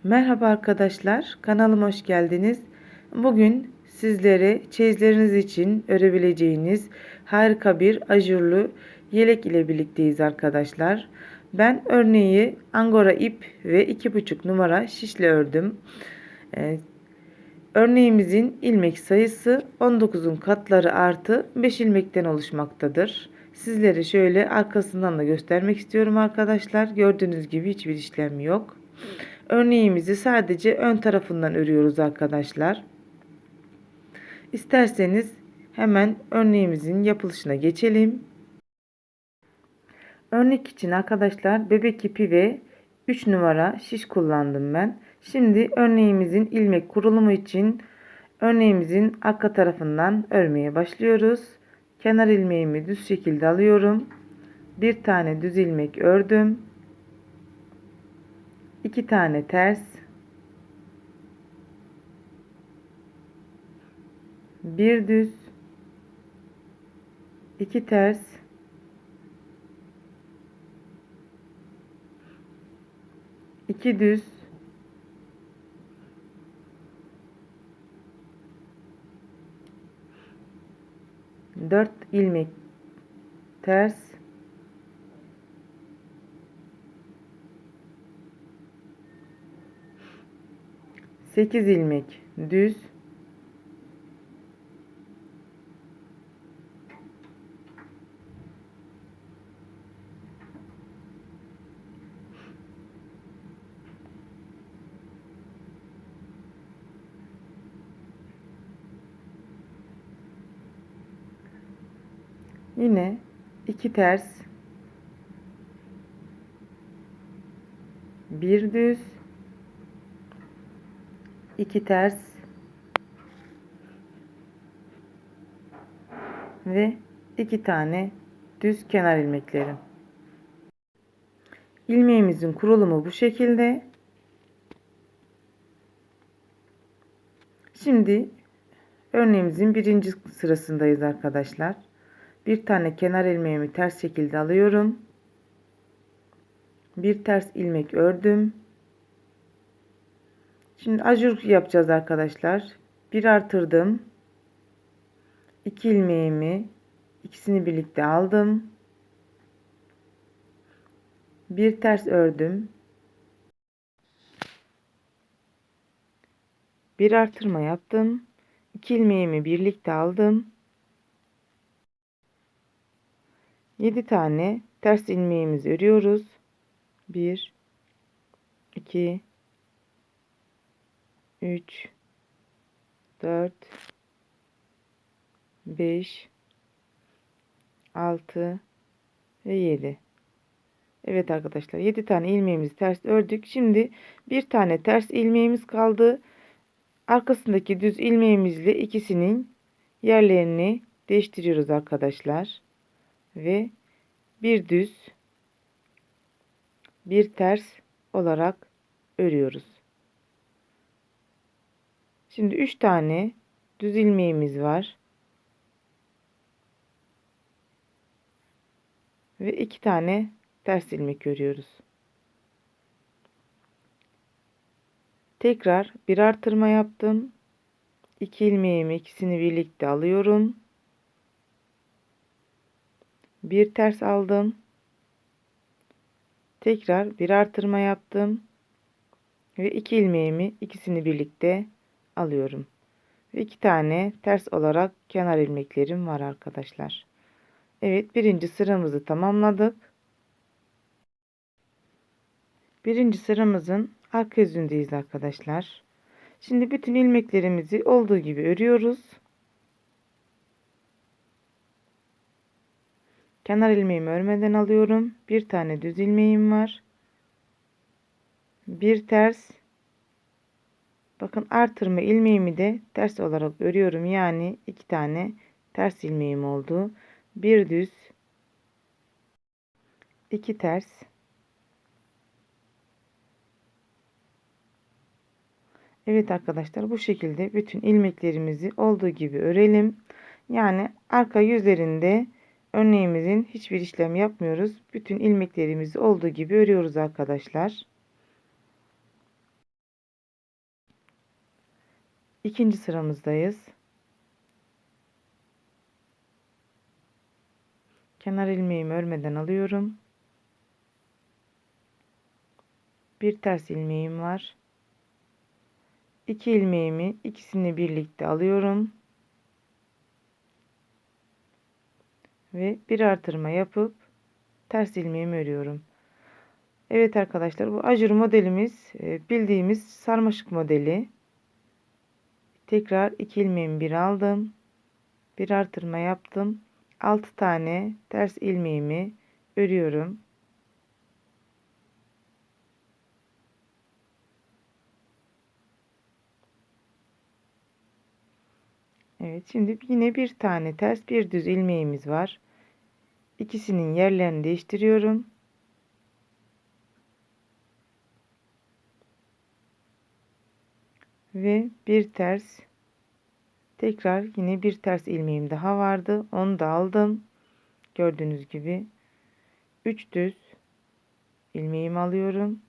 Merhaba arkadaşlar, kanalıma hoş geldiniz. Bugün sizlere çeyizleriniz için örebileceğiniz harika bir ajurlu yelek ile birlikteyiz arkadaşlar. Ben örneği angora ip ve 2,5 numara şişle ördüm. Ee, Örneğimizin ilmek sayısı 19'un katları artı 5 ilmekten oluşmaktadır. Sizlere şöyle arkasından da göstermek istiyorum arkadaşlar. Gördüğünüz gibi hiçbir işlem yok. Örneğimizi sadece ön tarafından örüyoruz arkadaşlar. İsterseniz hemen örneğimizin yapılışına geçelim. Örnek için arkadaşlar bebek ipi ve 3 numara şiş kullandım ben. Şimdi örneğimizin ilmek kurulumu için örneğimizin arka tarafından örmeye başlıyoruz. Kenar ilmeğimi düz şekilde alıyorum. Bir tane düz ilmek ördüm. 2 tane ters, bir düz, 2 ters, 2 düz, 4 ilmek ters, 8 ilmek düz, 2 ters, bir düz, 2 ters ve 2 tane düz kenar ilmeklerim. İlmeğimizin kurulumu bu şekilde. Şimdi örneğimizin birinci sırasındayız arkadaşlar. Bir tane kenar ilmeğimi ters şekilde alıyorum. Bir ters ilmek ördüm. Şimdi ajur yapacağız arkadaşlar. Bir artırdım. 2 ilmeğimi ikisini birlikte aldım. Bir ters ördüm. Bir artırma yaptım. 2 ilmeğimi birlikte aldım. 7 tane ters ilmeğimizi örüyoruz. 1 2 3 4 5 6 ve 7. Evet arkadaşlar, 7 tane ilmeğimizi ters ördük. Şimdi bir tane ters ilmeğimiz kaldı. Arkasındaki düz ilmeğimizle ikisinin yerlerini değiştiriyoruz arkadaşlar. Ve bir düz, bir ters olarak örüyoruz. Şimdi 3 tane düz ilmeğimiz var. Ve 2 tane ters ilmek örüyoruz. Tekrar bir artırma yaptım. 2 ilmeğimi ikisini birlikte alıyorum. Bir ters aldım. Tekrar bir artırma yaptım. Ve 2 ilmeğimi ikisini birlikte alıyorum. Ve 2 tane ters olarak kenar ilmeklerim var arkadaşlar. Evet, birinci sıramızı tamamladık. Birinci sıramızın arka yüzündeyiz arkadaşlar. Şimdi bütün ilmeklerimizi olduğu gibi örüyoruz. Kenar ilmeğimi örmeden alıyorum. Bir tane düz ilmeğim var. Bir ters. Bakın, artırma ilmeğimi de ters olarak örüyorum. Yani 2 tane ters ilmeğim oldu. Bir düz, 2 ters. Evet arkadaşlar, bu şekilde bütün ilmeklerimizi olduğu gibi örelim. Yani arka yüzlerinde örneğimizin hiçbir işlem yapmıyoruz. Bütün ilmeklerimizi olduğu gibi örüyoruz arkadaşlar. İkinci sıramızdayız. Kenar ilmeğimi örmeden alıyorum. Bir ters ilmeğim var. 2 ilmeğimi ikisini birlikte alıyorum ve bir artırma yapıp ters ilmeğimi örüyorum. Evet arkadaşlar, bu ajur modelimiz bildiğimiz sarmaşık modeli. Tekrar 2 ilmeğimi bir aldım. Bir artırma yaptım. 6 tane ters ilmeğimi örüyorum. Evet, şimdi yine bir tane ters bir düz ilmeğimiz var. İkisinin yerlerini değiştiriyorum. Ve bir ters, tekrar yine bir ters ilmeğim daha vardı. Onu da aldım. Gördüğünüz gibi 3 düz ilmeğimi alıyorum.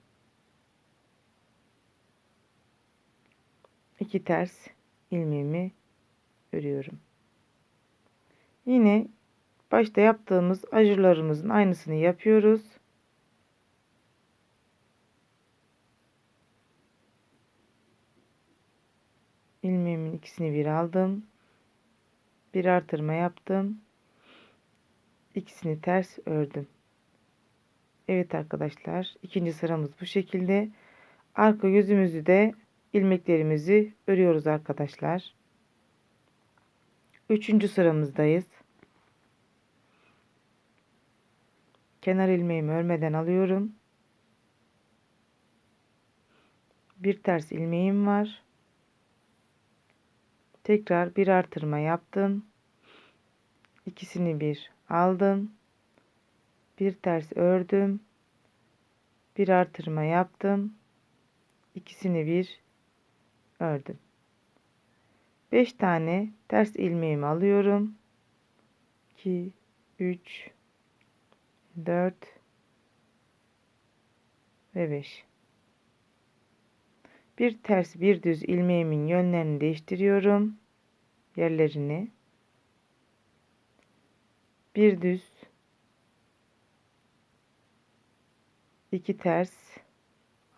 2 ters ilmeğimi örüyorum. Yine başta yaptığımız ajurlarımızın aynısını yapıyoruz. İlmeğimin ikisini bir aldım. Bir artırma yaptım. İkisini ters ördüm. Evet arkadaşlar, ikinci sıramız bu şekilde. Arka yüzümüzü de ilmeklerimizi örüyoruz arkadaşlar. Üçüncü sıramızdayız. Kenar ilmeğimi örmeden alıyorum. Bir ters ilmeğim var. Tekrar bir artırma yaptım. İkisini bir aldım. Bir ters ördüm. Bir artırma yaptım. İkisini bir ördüm. 5 tane ters ilmeğimi alıyorum. 2, 3, 4 ve 5. Bir ters bir düz ilmeğimin yönlerini değiştiriyorum. Yerlerini. Bir düz, 2 ters.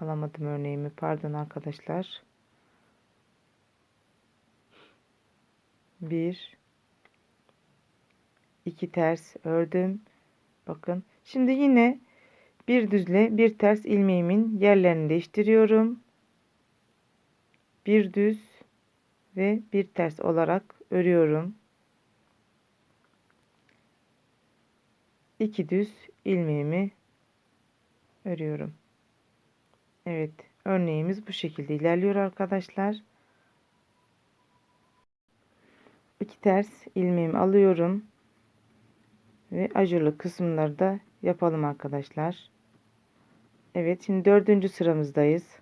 Alamadım örneğimi, pardon arkadaşlar. 1, 2 ters ördüm. Bakın. Şimdi yine bir düzle bir ters ilmeğimin yerlerini değiştiriyorum. Bir düz ve bir ters olarak örüyorum. 2 düz ilmeğimi örüyorum. Evet, örneğimiz bu şekilde ilerliyor arkadaşlar. 2 ters ilmeğimi alıyorum ve ajurlu kısımları da yapalım arkadaşlar. Evet, şimdi dördüncü sıramızdayız.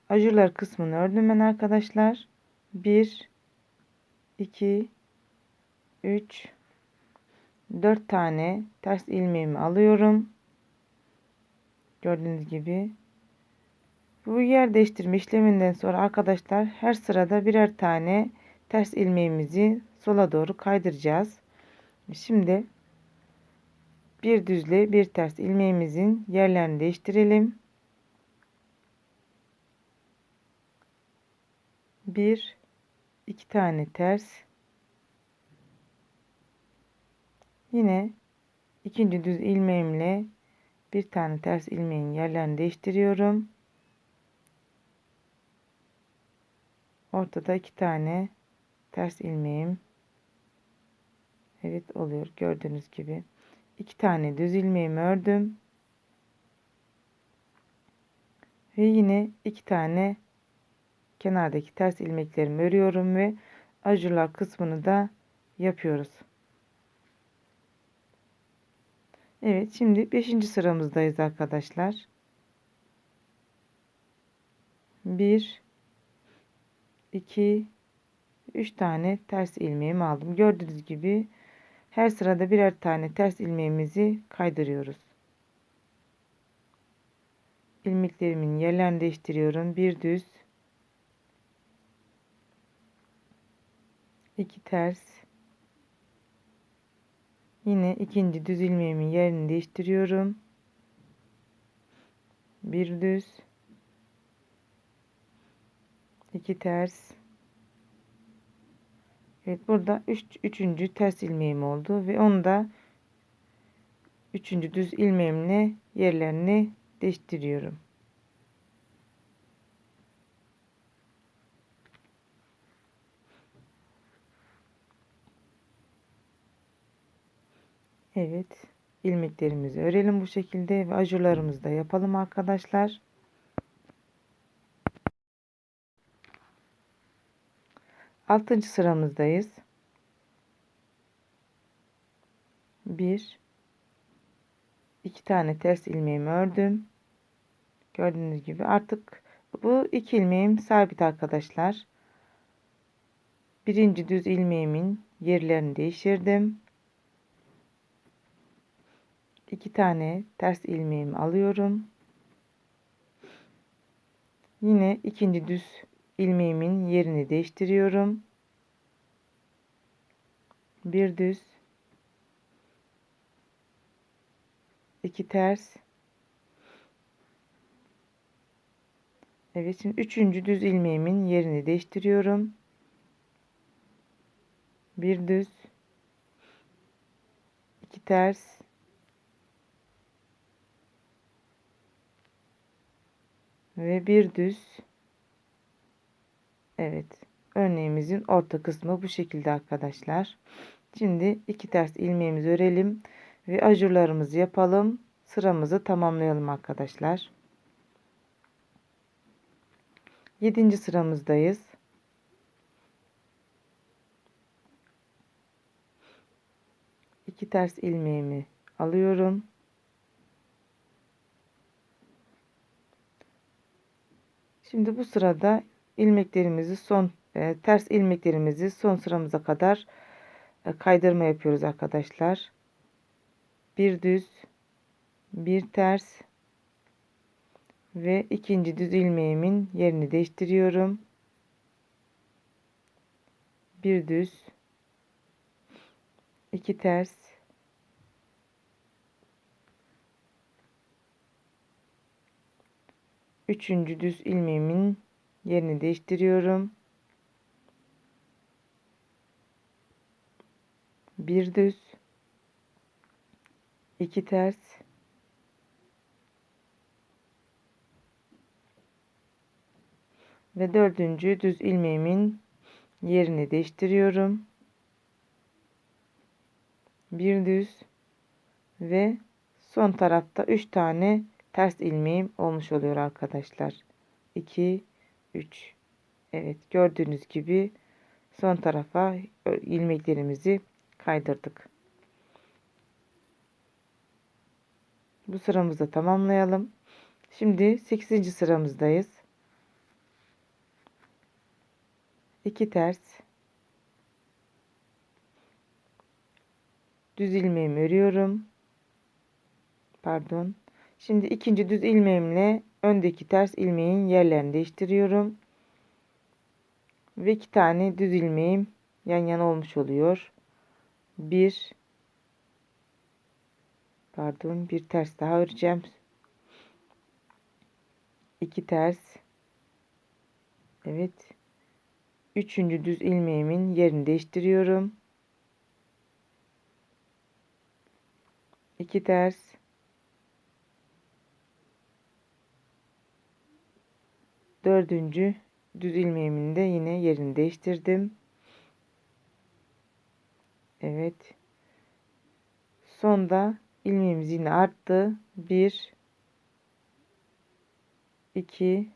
Ajurlar kısmını ördüm ben arkadaşlar. 1, 2, 3, 4 tane ters ilmeğimi alıyorum. Gördüğünüz gibi. Bu yer değiştirme işleminden sonra arkadaşlar her sırada birer tane ters ilmeğimizi sola doğru kaydıracağız. Şimdi bir düzle bir ters ilmeğimizin yerlerini değiştirelim. 1, 2 tane ters. Yine ikinci düz ilmeğimle bir tane ters ilmeğin yerlerini değiştiriyorum. Ortada 2 tane ters ilmeğim. Evet, oluyor gördüğünüz gibi. 2 tane düz ilmeğimi ördüm. Ve yine 2 tane kenardaki ters ilmeklerimi örüyorum ve ajurlar kısmını da yapıyoruz. Evet, şimdi 5. sıramızdayız arkadaşlar. 1, 2, 3 tane ters ilmeğimi aldım. Gördüğünüz gibi her sırada birer tane ters ilmeğimizi kaydırıyoruz. İlmeklerimin yerlerini değiştiriyorum. Bir düz, 2 ters. Yine ikinci düz ilmeğimin yerini değiştiriyorum. Bir düz, 2 ters. Evet, burada üçüncü ters ilmeğim oldu ve onu da üçüncü düz ilmeğimle yerlerini değiştiriyorum. Evet, ilmeklerimizi örelim bu şekilde ve ajurlarımızı da yapalım arkadaşlar. Altıncı sıramızdayız. 1 2 tane ters ilmeğimi ördüm. Gördüğünüz gibi artık bu iki ilmeğim sabit arkadaşlar. Birinci düz ilmeğimin yerlerini değiştirdim. 2 tane ters ilmeğimi alıyorum. Yine ikinci düz ilmeğimin yerini değiştiriyorum. Bir düz, 2 ters. Evet, şimdi üçüncü düz ilmeğimin yerini değiştiriyorum. Bir düz, 2 ters ve bir düz. Evet, örneğimizin orta kısmı bu şekilde arkadaşlar. Şimdi 2 ters ilmeğimizi örelim ve ajurlarımızı yapalım. Sıramızı tamamlayalım arkadaşlar. 7. sıramızdayız. 2 ters ilmeğimi alıyorum. Şimdi bu sırada ilmeklerimizi ters ilmeklerimizi son sıramıza kadar kaydırma yapıyoruz arkadaşlar. Bir düz, bir ters ve ikinci düz ilmeğimin yerini değiştiriyorum. Bir düz, 2 ters üçüncü düz ilmeğimin yerini değiştiriyorum. Bir düz, 2 ters ve dördüncü düz ilmeğimin yerini değiştiriyorum. Bir düz ve son tarafta 3 tane ters ilmeğim olmuş oluyor arkadaşlar. 2 3. Evet, gördüğünüz gibi son tarafa ilmeklerimizi kaydırdık. Bu sıramızı tamamlayalım. Şimdi 8. sıramızdayız. 2 ters, düz ilmeğimi örüyorum. Pardon. Şimdi ikinci düz ilmeğimle öndeki ters ilmeğin yerlerini değiştiriyorum. Ve 2 tane düz ilmeğim yan yana olmuş oluyor. Bir ters daha öreceğim. 2 ters. Evet. Üçüncü düz ilmeğimin yerini değiştiriyorum. 2 ters. Dördüncü düz ilmeğimin de yine yerini değiştirdim. Evet. Sonda ilmeğimiz yine arttı. 1 2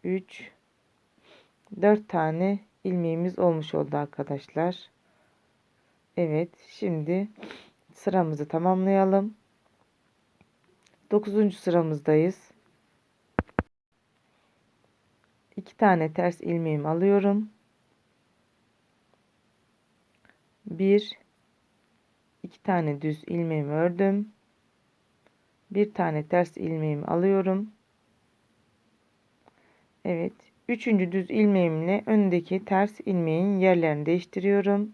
3 4 tane ilmeğimiz olmuş oldu arkadaşlar. Evet, şimdi sıramızı tamamlayalım. 9. sıramızdayız. 2 tane ters ilmeğimi alıyorum. 2 tane düz ilmeğimi ördüm. Bir tane ters ilmeğimi alıyorum. Evet, Üçüncü düz ilmeğimle öndeki ters ilmeğin yerlerini değiştiriyorum.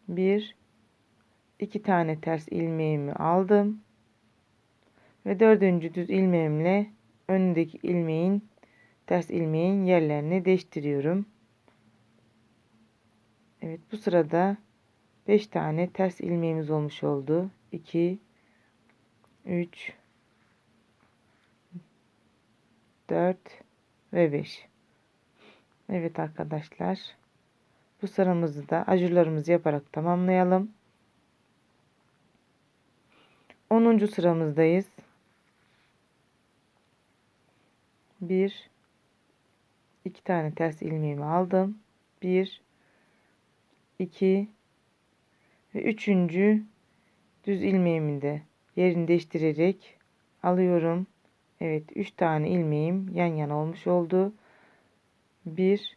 Bir, iki tane ters ilmeğimi aldım ve dördüncü düz ilmeğimle öndeki ters ilmeğin yerlerini değiştiriyorum. Evet, bu sırada 5 tane ters ilmeğimiz olmuş oldu. 2, 3, 4 ve 5. Evet arkadaşlar, bu sıramızı da ajurlarımızı yaparak tamamlayalım. 10. sıramızdayız. 1, 2 tane ters ilmeğimi aldım. 1, 2 ve 3. düz ilmeğimi de yerini değiştirerek alıyorum. Evet, 3 tane ilmeğim yan yana olmuş oldu. 1,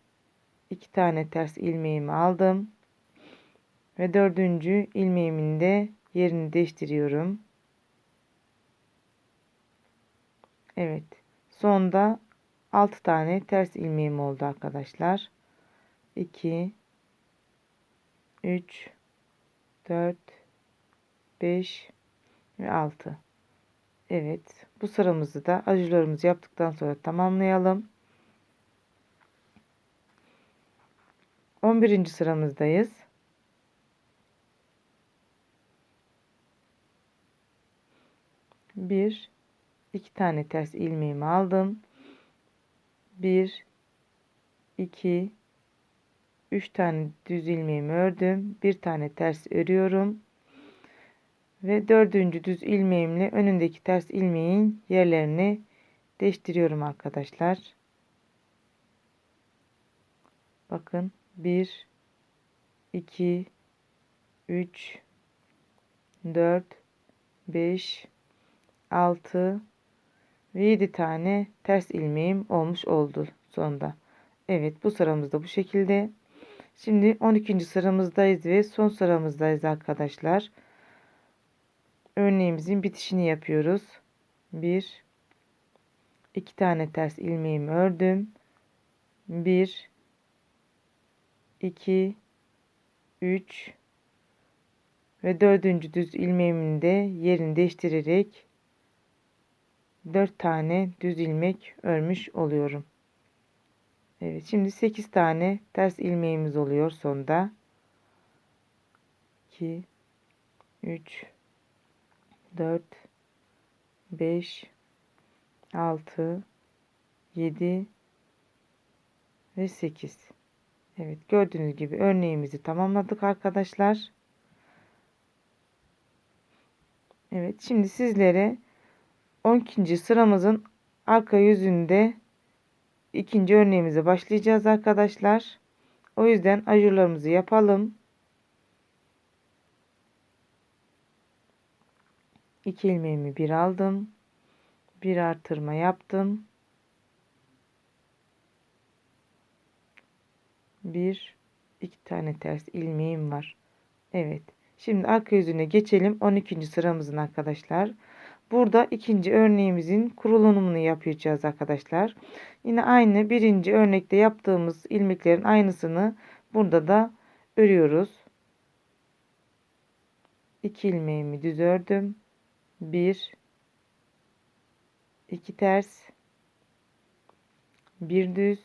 2 tane ters ilmeğimi aldım ve 4. ilmeğimin de yerini değiştiriyorum. Evet, sonda 6 tane ters ilmeğim oldu arkadaşlar. 2, 3, 4, 5 ve 6. Evet, bu sıramızı da ajurlarımızı yaptıktan sonra tamamlayalım. 11. sıramızdayız. 1, 2 tane ters ilmeğimi aldım. 1, 2, 3 tane düz ilmeğimi ördüm. Bir tane ters örüyorum. Ve 4. düz ilmeğimle önündeki ters ilmeğin yerlerini değiştiriyorum arkadaşlar. Bakın 1, 2, 3, 4, 5, 6 ve 7 tane ters ilmeğim olmuş oldu sonda. Evet, bu sıramızda bu şekilde. Şimdi 12. sıramızdayız ve son sıramızdayız arkadaşlar. Örneğimizin bitişini yapıyoruz. 1, 2 tane ters ilmeğimi ördüm. 1, 2, 3 ve 4. düz ilmeğimin de yerini değiştirerek 4 tane düz ilmek örmüş oluyorum. Evet, şimdi 8 tane ters ilmeğimiz oluyor sonda. 2, 3, 4, 5, 6, 7 ve 8. Evet, gördüğünüz gibi örneğimizi tamamladık arkadaşlar. Evet, şimdi sizlere 12. sıramızın arka yüzünde ikinci örneğimize başlayacağız arkadaşlar. O yüzden ajurlarımızı yapalım. 2 ilmeğimi bir aldım. Bir artırma yaptım. Bir, iki tane ters ilmeğim var. Evet. Şimdi arka yüzüne geçelim. 12. sıramızın arkadaşlar. Burada ikinci örneğimizin kurulumunu yapacağız arkadaşlar. Yine aynı birinci örnekte yaptığımız ilmeklerin aynısını burada da örüyoruz. 2 ilmeğimi düz ördüm. 1, 2 ters, 1 düz,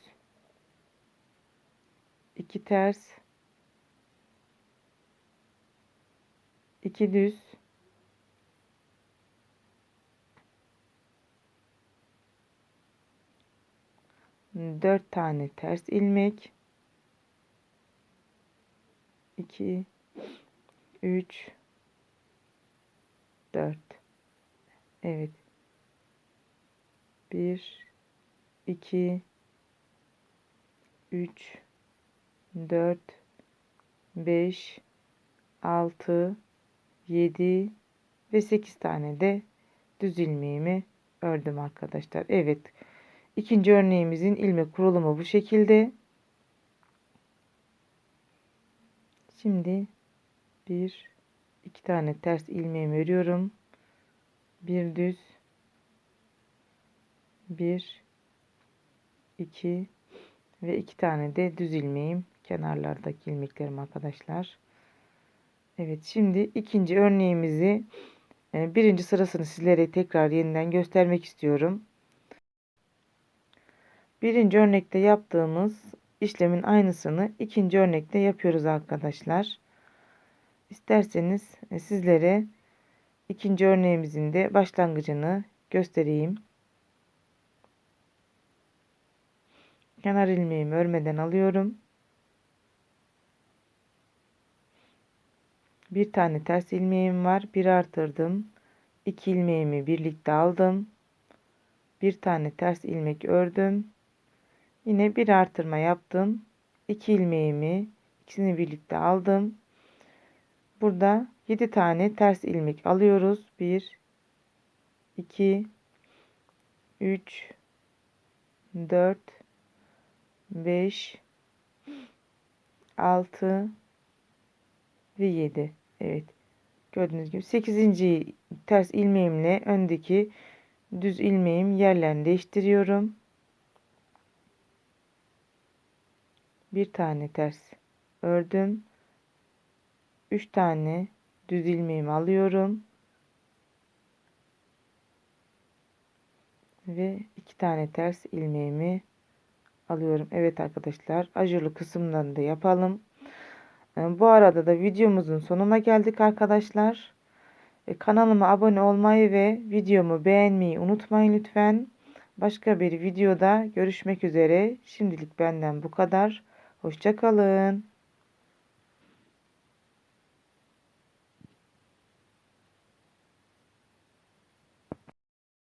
2 ters, 2 düz, 4 tane ters ilmek, 2, 3, 4. Evet. 1, 2, 3, 4, 5, 6, 7 ve 8 tane de düz ilmeğimi ördüm arkadaşlar. Evet. İkinci örneğimizin ilmek kurulumu bu şekilde. Şimdi 1, 2 tane ters ilmeğimi örüyorum. Bir düz, bir 2 ve 2 tane de düz ilmeğim kenarlardaki ilmeklerim arkadaşlar. Evet, şimdi ikinci örneğimizi birinci sırasını sizlere tekrar yeniden göstermek istiyorum. Birinci örnekte yaptığımız işlemin aynısını ikinci örnekte yapıyoruz arkadaşlar. İsterseniz sizlere ikinci örneğimizin de başlangıcını göstereyim. Kenar ilmeğimi örmeden alıyorum. Bir tane ters ilmeğim var. Bir artırdım. 2 ilmeğimi birlikte aldım. Bir tane ters ilmek ördüm. Yine bir artırma yaptım. 2 ilmeğimi ikisini birlikte aldım. Burada 7 tane ters ilmek alıyoruz. 1 2 3 4 5 6 ve 7. Evet. Gördüğünüz gibi 8. ters ilmeğimle öndeki düz ilmeğim yerlerini değiştiriyorum. Bir tane ters ördüm. 3 tane düz ilmeğimi alıyorum. Ve 2 tane ters ilmeğimi alıyorum. Evet arkadaşlar, ajurlu kısımdan da yapalım. Bu arada da videomuzun sonuna geldik arkadaşlar. Kanalıma abone olmayı ve videomu beğenmeyi unutmayın lütfen. Başka bir videoda görüşmek üzere. Şimdilik benden bu kadar. Hoşça kalın.